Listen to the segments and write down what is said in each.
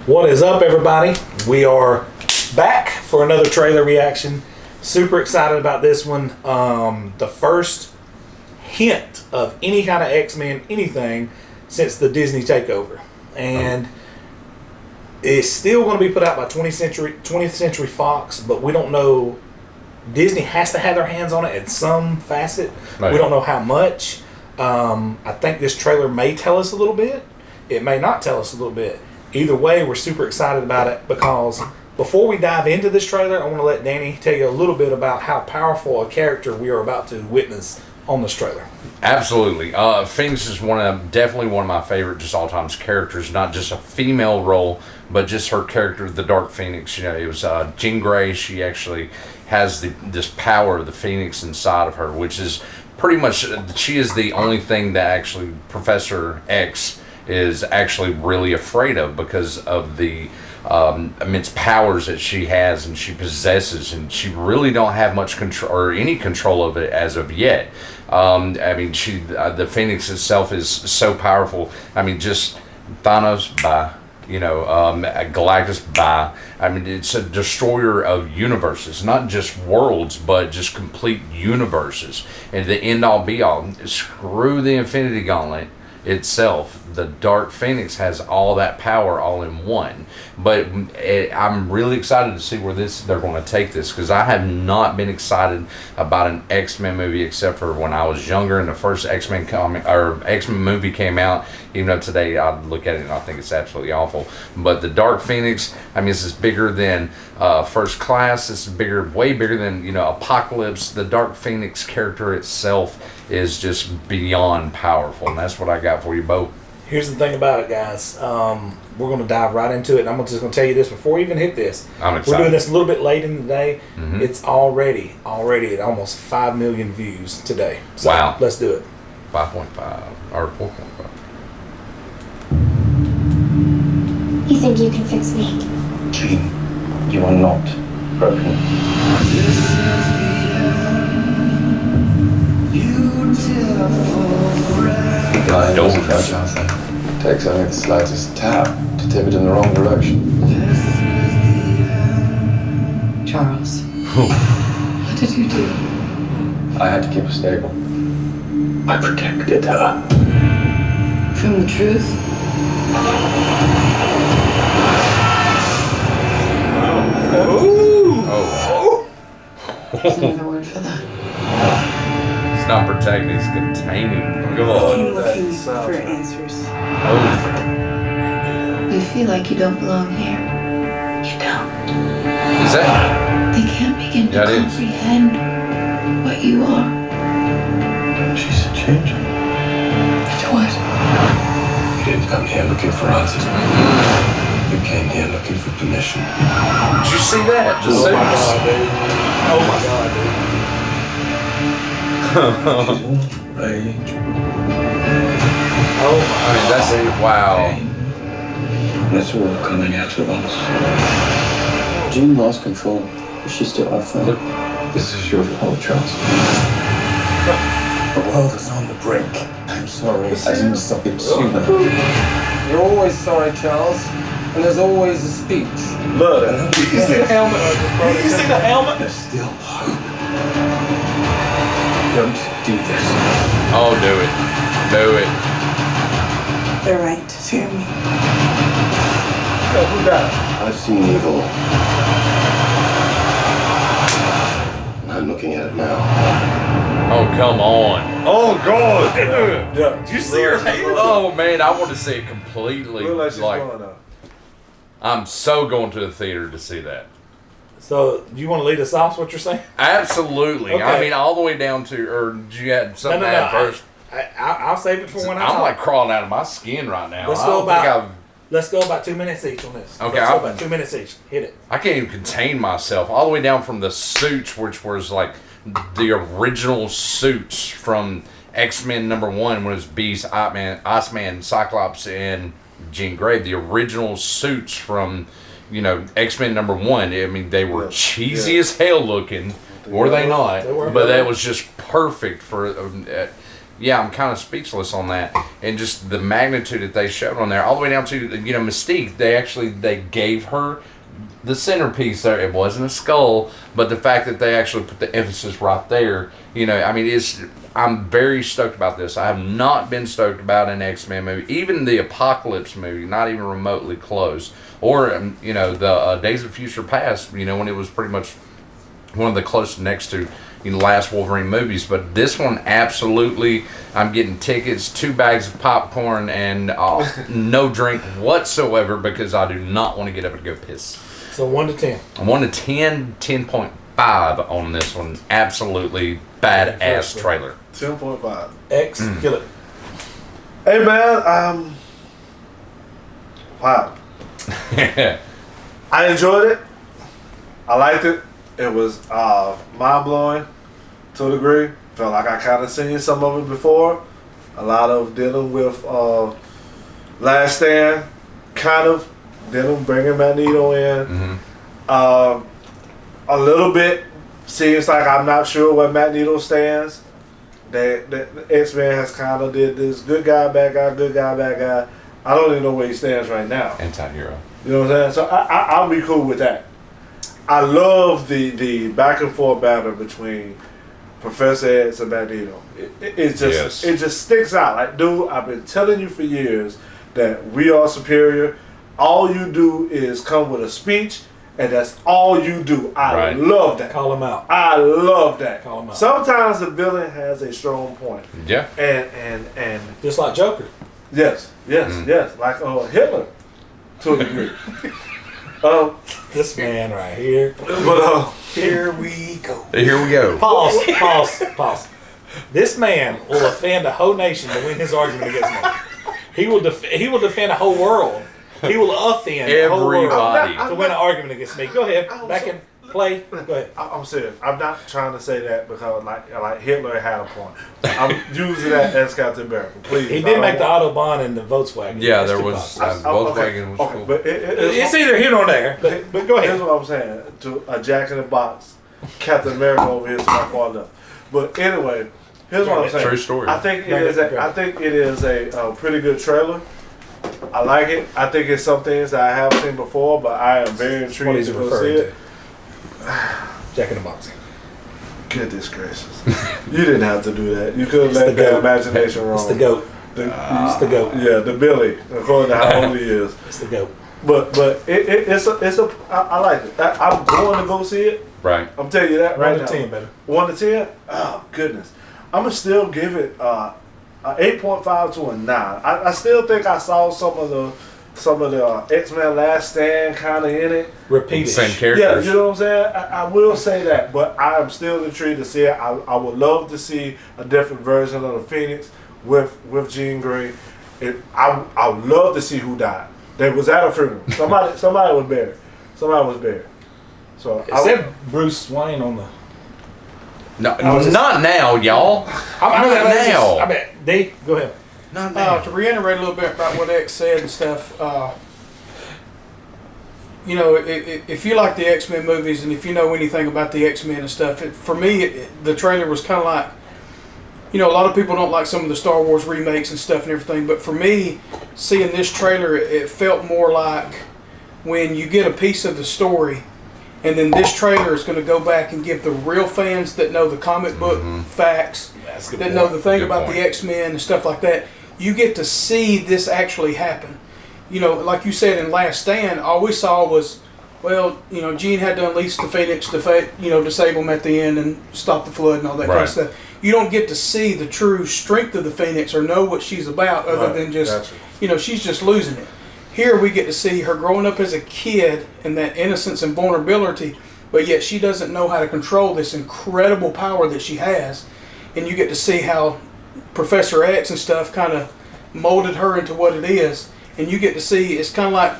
What is up, everybody? We are back for another trailer reaction. Super excited about this one. The first hint of any kind of X-Men anything since the Disney takeover. And it's still going to be put out by 20th Century Fox, but we don't know. Disney has to have their hands on it at some facet. Right. We don't know how much. I think this trailer may tell us a little bit. It may not tell us a little bit. Either way, we're super excited about it because before we dive into this trailer, I want to let Danny tell you a little bit about how powerful a character we are about to witness on this trailer. Absolutely. Pheonix is definitely one of my favorite just all-time characters, not just a female role, but just her character, the Dark Pheonix. You know, it was Jean Grey. She actually has this power of the Pheonix inside of her, which is pretty much, she is the only thing that actually Professor X is actually really afraid of because of the immense powers that she has and she possesses, and she really don't have much control or any control of it as of yet. I mean, the Pheonix itself is so powerful. I mean, just Thanos, bye. You know, Galactus, bye. I mean, it's a destroyer of universes, not just worlds, but just complete universes. And the end-all, be-all. Screw the Infinity Gauntlet itself. The Dark Pheonix has all that power all in one. But I'm really excited to see where they're going to take this, because I have not been excited about an X-Men movie except for when I was younger and the first X-Men movie came out. Even though today I look at it and I think it's absolutely awful. But the Dark Pheonix, I mean, this is bigger than First Class. This is way bigger than, you know, Apocalypse. The Dark Pheonix character itself is just beyond powerful, and that's what I got for you, Bo. Here's the thing about it, guys. We're going to dive right into it. And I'm just going to tell you this before we even hit this. I'm excited. We're doing this a little bit late in the day. Mm-hmm. It's already at almost 5 million views today. So wow. Let's do it. 5.5 or 4.5. You think you can fix me? Jean, you are not broken. I don't catch out there. Takes only the slightest tap to tip it in the wrong direction. Charles, what did you do? I had to keep her stable. I protected her. From the truth? There's another word for that. It's not protecting, it's containing. You're looking for answers. Oh. You feel like you don't belong here. You don't. Is that? They can't begin to comprehend what you are. She's a change. What? You didn't come here looking for answers. You came here looking for permission. Did you see that? Oh my God, dude. Oh my God, dude. Rage. Oh, I mean, that's it. Wow. And it's all coming out of us. Jean lost control, but she still our friend. This is your fault, Charles. The world is on the brink. I'm sorry. I didn't stop it sooner. You're always sorry, Charles. And there's always a speech. Look, you see the helmet? You see the helmet? There's still hope. Don't do this. Oh, do it. Do it. They're right to fear me. Who died? I've seen evil. I'm looking at it now. Oh, come on. Oh, God. Did you see her hair? Oh, man, I want to see it completely. Like, I'm so going to the theater to see that. So, do you want to lead us off what you're saying? Absolutely. Okay. I mean, all the way down to, or did you have something to add first? I'll save it for when I I'm talk. like crawling out of my skin right now. Let's go about 2 minutes each on this. Okay. Let's go about 2 minutes each. Hit it. I can't even contain myself. All the way down from the suits, which was like the original suits from X-Men #1, when it was Beast, Iceman, Cyclops, and Jean Grey. The original suits from, you know, X-Men #1. I mean, they were cheesy as hell looking, were they not? They were. But that was just perfect for yeah, I'm kind of speechless on that, and just the magnitude that they showed on there, all the way down to Mystique. They gave her the centerpiece there. It wasn't a skull, but the fact that they actually put the emphasis right there. I'm very stoked about this. I have not been stoked about an X-Men movie, even the Apocalypse movie, not even remotely close, or the Days of Future Past. When it was pretty much one of the closest next to last Wolverine movies. But this one, absolutely, I'm getting tickets, 2 bags of popcorn, and no drink whatsoever because I do not want to get up and go piss. So 1 to 10. 1 to 10, 10.5 on this one. Absolutely badass trailer. 10.5. X, kill it. Hey man, wow. I enjoyed it. I liked it. It was mind blowing to a degree. Felt like I kind of seen some of it before. A lot of dealing with Last Stand, kind of bringing Magneto in. Mm-hmm. A little bit seems like I'm not sure where Magneto stands. The X-Men has kind of did this good guy, bad guy, good guy, bad guy. I don't even know where he stands right now. Anti-hero. You know what I'm saying? So I'll be cool with that. I love the back and forth battle between Professor X and Magneto. It just sticks out. Like, dude, I've been telling you for years that we are superior. All you do is come with a speech, and that's all you do. I love that. Call him out. I love that. Call him out. Sometimes the villain has a strong point. Yeah. And just like Joker. yes, like Hitler to a degree. This man right here. But here we go. Here we go. Pause. This man will offend a whole nation to win his argument against me. He will defend a whole world. He will offend a whole world everybody to win an argument against me. Go ahead. Back in play. Go ahead. I'm serious. I'm not trying to say that because like Hitler had a point. I'm using that as Captain America. Please. He did make the Autobahn and the Volkswagen. Yeah, That's there too was possible. Volkswagen was cool. But It's either here or there. But go ahead. Here's what I'm saying. To a Jack in the Box, Captain America over here to my far left. But anyway, here's what I'm saying. True story. I think it is a pretty good trailer. I like it. I think it's some things that I have seen before, but I am very What intrigued he's to go see referring it. to. Jack in the Box. Goodness gracious. You didn't have to do that. You could have It's let the that goat. imagination roam. It's the GOAT. It's the GOAT. Yeah, the Billy, according to how old he is. It's the GOAT. But I like it. I'm going to go see it. Right. I'm telling you that right 1 now. to 10, baby. 1 to 10? Oh, goodness. I'm going to still give it a 8.5 to a 9. I still think I saw some of the X-Men Last Stand kind of in it. Repeat it. Same Yeah, characters. you know what I'm saying? I will say that, but I am still intrigued to see it. I would love to see a different version of the Phoenix with Jean Grey. I would love to see who died. They was at a funeral. Somebody was buried. So It said Bruce Wayne on the. No, not now, y'all. I bet. D, go ahead. Not now. To reiterate a little bit about what X said and stuff, if you like the X-Men movies and if you know anything about the X-Men and stuff, for me, the trailer was kind of like, a lot of people don't like some of the Star Wars remakes and stuff and everything, but for me, seeing this trailer, it felt more like when you get a piece of the story and then this trailer is going to go back and give the real fans that know the comic book facts, that know the thing about the X-Men and stuff like that, you get to see this actually happen. Like you said in Last Stand, all we saw was, Jean had to unleash the Pheonix to save them at the end and stop the flood and all that kind of stuff. You don't get to see the true strength of the Pheonix or know what she's about other than just, she's just losing it. Here we get to see her growing up as a kid and that innocence and vulnerability, but yet she doesn't know how to control this incredible power that she has. And you get to see how Professor X and stuff kind of molded her into what it is. And you get to see, it's kind of like,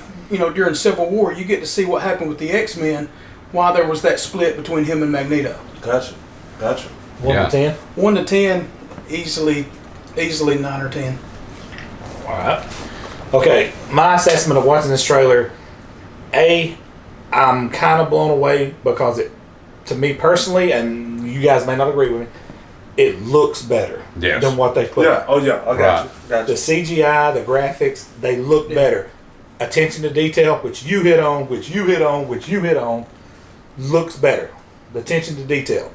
during Civil War, you get to see what happened with the X-Men, why there was that split between him and Magneto. Gotcha. 1 to 10? 1 to 10, easily 9 or 10. All right. Okay, my assessment of watching this trailer, I'm kind of blown away because to me personally, and you guys may not agree with me, it looks better than what they put out. Oh yeah, I got you. The CGI, the graphics, they look better. Attention to detail, which you hit on, looks better. The attention to detail.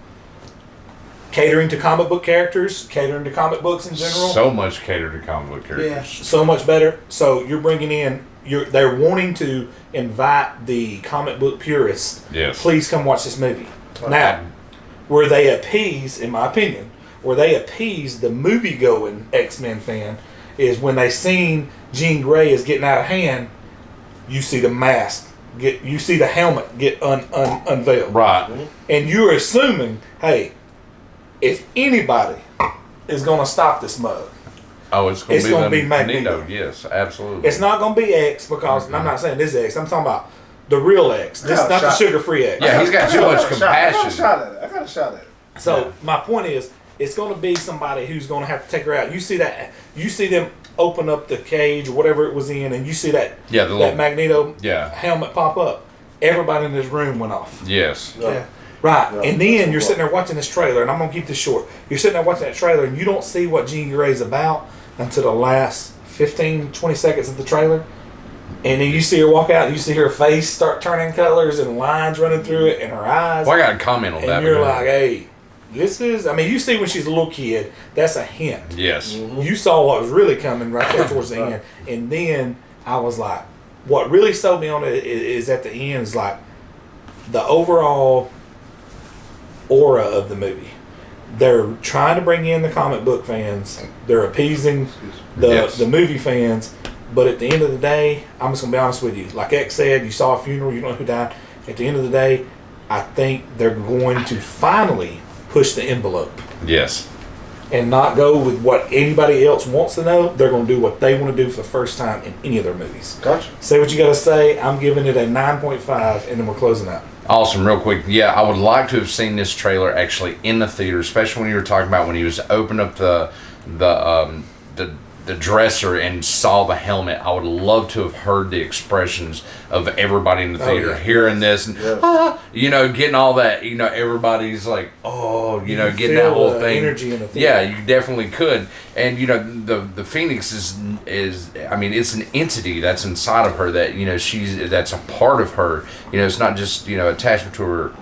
Catering to comic book characters, catering to comic books in general. So much catered to comic book characters. Yeah. So much better. So you're bringing in, they're wanting to invite the comic book purists. Yes. Please come watch this movie. Now, where they appease, in my opinion, the movie-going X-Men fan is when they seen Jean Grey is getting out of hand, you see the mask, you see the helmet get unveiled. Right. And you're assuming, hey, if anybody is going to stop this mug, Oh, it's going to be Magneto. Yes, absolutely. It's not going to be X because I'm not saying this X. I'm talking about the real X. This not the sugar-free X. Yeah, he's got too much compassion. I got a shot at it. So my point is, it's going to be somebody who's going to have to take her out. You see them open up the cage or whatever it was in, and you see that that Magneto helmet pop up. Everybody in this room went off. Yes. Yeah. Right. Yeah. And then you're sitting there watching this trailer, and I'm going to keep this short. You're sitting there watching that trailer, and you don't see what Jean Grey's about until the last 15, 20 seconds of the trailer. And then you see her walk out, and you see her face start turning colors and lines running through it, and her eyes. Well, I got a comment on and that. And you're like, hey, this is, you see when she's a little kid, that's a hint. Yes. Mm-hmm. You saw what was really coming right there towards the end. And then I was like, what really sold me on it is at the end is like the overall aura of the movie. They're trying to bring in the comic book fans. They're appeasing the movie fans. But at the end of the day, I'm just going to be honest with you. Like X said, you saw a funeral, you don't know who died. At the end of the day, I think they're going to finally push the envelope. Yes. And not go with what anybody else wants to know. They're going to do what they want to do for the first time in any of their movies. Gotcha. Say what you got to say. I'm giving it a 9.5, and then we're closing out. Awesome. Real quick. Yeah, I would like to have seen this trailer actually in the theater, especially when you were talking about when he was opened up the dresser and saw the helmet. I would love to have heard the expressions of everybody in the theater hearing this and getting all that, everybody's like, getting that whole thing. Energy in the theater. Yeah, you definitely could. And the Pheonix is it's an entity that's inside of her that that's a part of her. It's not just attachment to her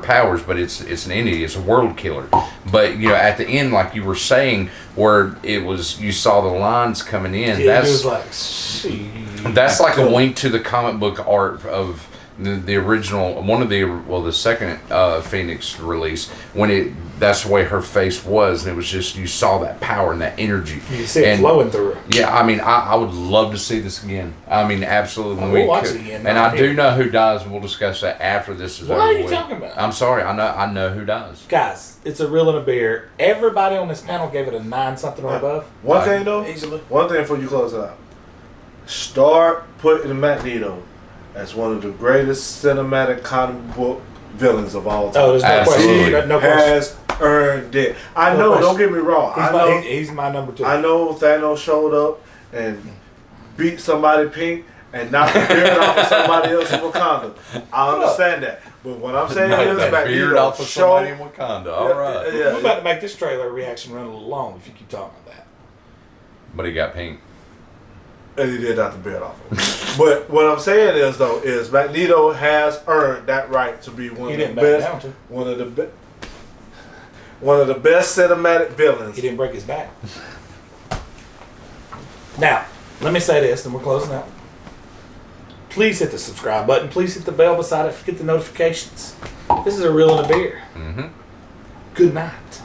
powers, but it's an entity. It's a world killer. But at the end, like you were saying, where you saw the lines coming in. That's like a wink to the comic book art of the original, the second Pheonix release, when that's the way her face was, and it was just, you saw that power and that energy. You see it flowing through her. Yeah, I would love to see this again. Absolutely. We'll watch it again. And I do know who dies, and we'll discuss that after this is over. What are you talking about? I'm sorry, I know who dies. Guys, it's a real and a beer. Everybody on this panel gave it a 9 something or above. One thing though, easily. One thing before you close it out. Start putting Magneto as one of the greatest cinematic comic book villains of all time. Oh, there's no question. No question. Has earned it. I know, don't get me wrong. He's my number 2. I know Thanos showed up and beat somebody pink and knocked the beard off of somebody else in Wakanda. I understand that. But what I'm saying is beard off of somebody in Wakanda. All right. We're about to make this trailer reaction run a little long if you keep talking about that. But he got pink. And he did knock the beard off of him. But what I'm saying is Magneto has earned that right to be one of the best cinematic villains. He didn't break his back. Now, let me say this, and we're closing out. Please hit the subscribe button. Please hit the bell beside it to get the notifications. This is a real and a beer. Mm-hmm. Good night.